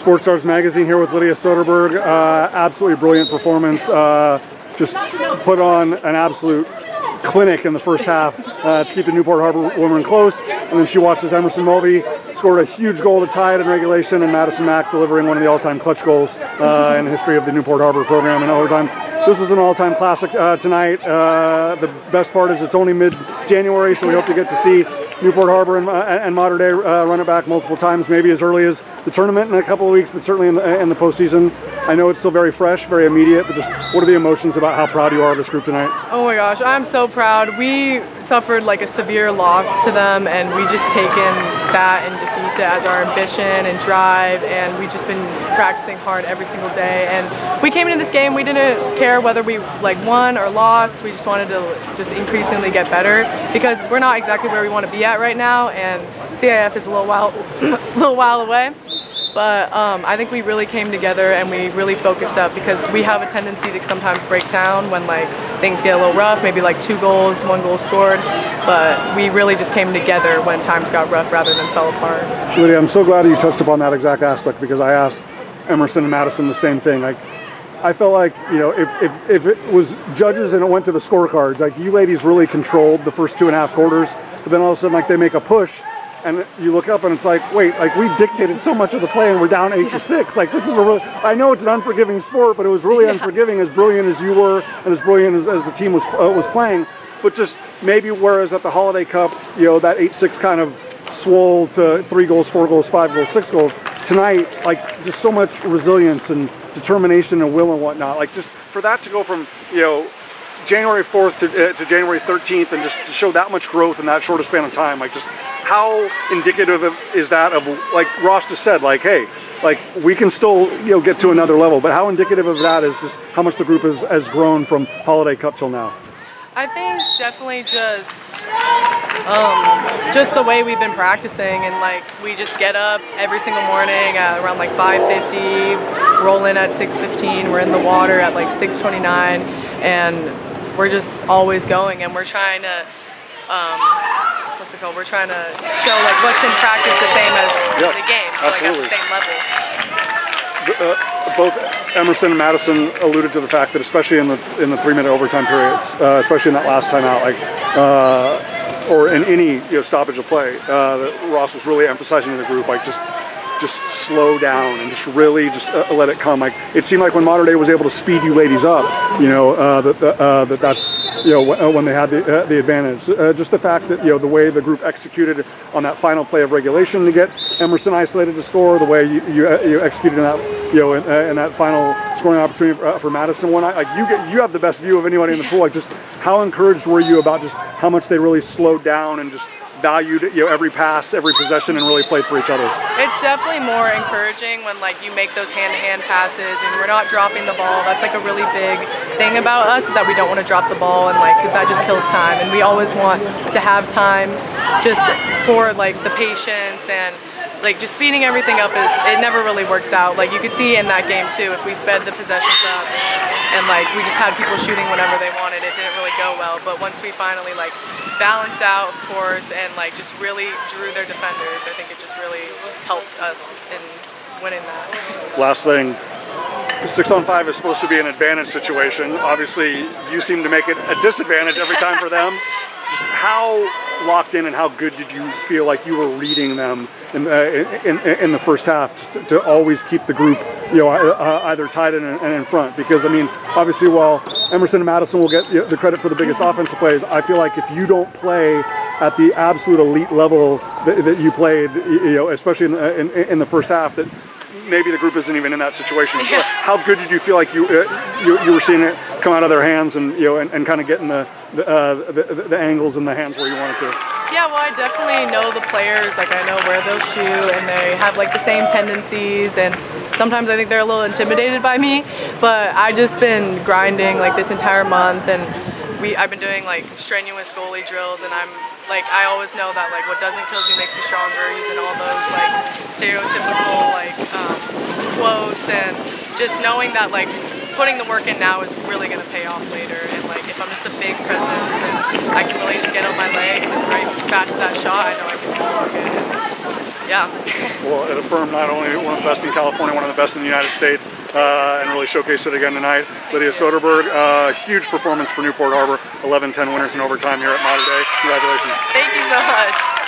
Sports Stars Magazine here with Lydia Soderberg. Absolutely brilliant performance. Just put on an absolute clinic in the first half to keep the Newport Harbor women close. And then she watches Emerson Mulvey scored a huge goal to tie it in regulation, and Madison Mack delivering one of the all-time clutch goals in the history of the Newport Harbor program in overtime. This was an all-time classic tonight. The best part is it's only mid-January, so we hope to get to see Newport Harbor and Mater Dei run it back multiple times, maybe as early as the tournament in a couple of weeks, but certainly in the postseason. I know it's still very fresh, very immediate, but just what are the emotions about how proud you are of this group tonight? Oh my gosh, I'm so proud. We suffered like a severe loss to them, and we just taken that and just used it as our ambition and drive, and we've just been practicing hard every single day. And we came into this game, we didn't care whether we won or lost. We just wanted to just increasingly get better, because we're not exactly where we want to be at right now, and CIF is a little while away. But I think we really came together and we really focused up, because we have a tendency to sometimes break down when things get a little rough, maybe 2 goals, 1 goal scored. But we really just came together when times got rough rather than fell apart. Lydia, I'm so glad you touched upon that exact aspect, because I asked Emerson and Madison the same thing. I felt like, if it was judges and it went to the scorecards, you ladies really controlled the first 2.5 quarters, but then all of a sudden they make a push. And you look up and it's wait, we dictated so much of the play and we're down 8-6. This is I know it's an unforgiving sport, but it was really unforgiving, as brilliant as you were and as brilliant as the team was playing. But just maybe whereas at the Holiday Cup, that 8-6 kind of swole to 3 goals, 4 goals, 5 goals, 6 goals. Tonight, just so much resilience and determination and will and whatnot. Just for that to go from, January 4th to January 13th, and just to show that much growth in that short a span of time, just how indicative is that of, Ross just said, hey, we can still get to another level, but how indicative of that is just how much the group has grown from Holiday Cup till now? I think definitely just the way we've been practicing, and we just get up every single morning at around 5:50, roll in at 6:15, we're in the water at 6:29, and we're just always going, and we're trying to we're trying to show what's in practice the same as the game, so at the same level. Both Emerson and Madison alluded to the fact that, especially in the 3-minute overtime periods, especially in that last timeout, or in any stoppage of play, that Ross was really emphasizing to the group, just slow down and just really let it come. It seemed like when Mater Dei was able to speed you ladies up, that's when they had the advantage. Just the fact that the way the group executed on that final play of regulation to get Emerson isolated to score, the way you executed in that in that final scoring opportunity for Madison one night. You have the best view of anybody in the pool. Just how encouraged were you about just how much they really slowed down and just valued every pass, every possession, and really played for each other? It's definitely more encouraging when you make those hand-to-hand passes and we're not dropping the ball. That's a really big thing about us, is that we don't want to drop the ball, and because that just kills time, and we always want to have time just for the patience, and just speeding everything up it never really works out. You could see in that game too, if we sped the possessions up and we just had people shooting whenever they wanted, it didn't really go well. But once we finally balanced out, of course, and just really drew their defenders, I think it just really helped us in winning that. Last thing, 6-on-5 is supposed to be an advantage situation. Obviously, you seem to make it a disadvantage every time for them. Just how locked in and how good did you feel you were reading them in the first half to always keep the group either tight and in front? Because obviously, while Emerson and Madison will get the credit for the biggest offensive plays, I feel like if you don't play at the absolute elite level that you played, especially in the first half, that maybe the group isn't even in that situation. Yeah. How good did you feel you were seeing it come out of their hands and and kind of getting the angles in the hands where you wanted to? Yeah, well, I definitely know the players. I know where they'll shoot, and they have the same tendencies, and sometimes I think they're a little intimidated by me, but I've just been grinding this entire month, and I've been doing strenuous goalie drills, and I always know that what doesn't kill you makes you stronger, using all those stereotypical quotes, and just knowing that putting the work in now is really going to pay off later, and if I'm just a big presence and I can really just get on my legs and right fast that shot, I know I can just block it. Yeah. Well, it affirmed not only one of the best in California, one of the best in the United States, and really showcased it again tonight. Lydia Soderberg, huge performance for Newport Harbor, 11-10 winners in overtime here at Mater Dei. Congratulations. Thank you so much.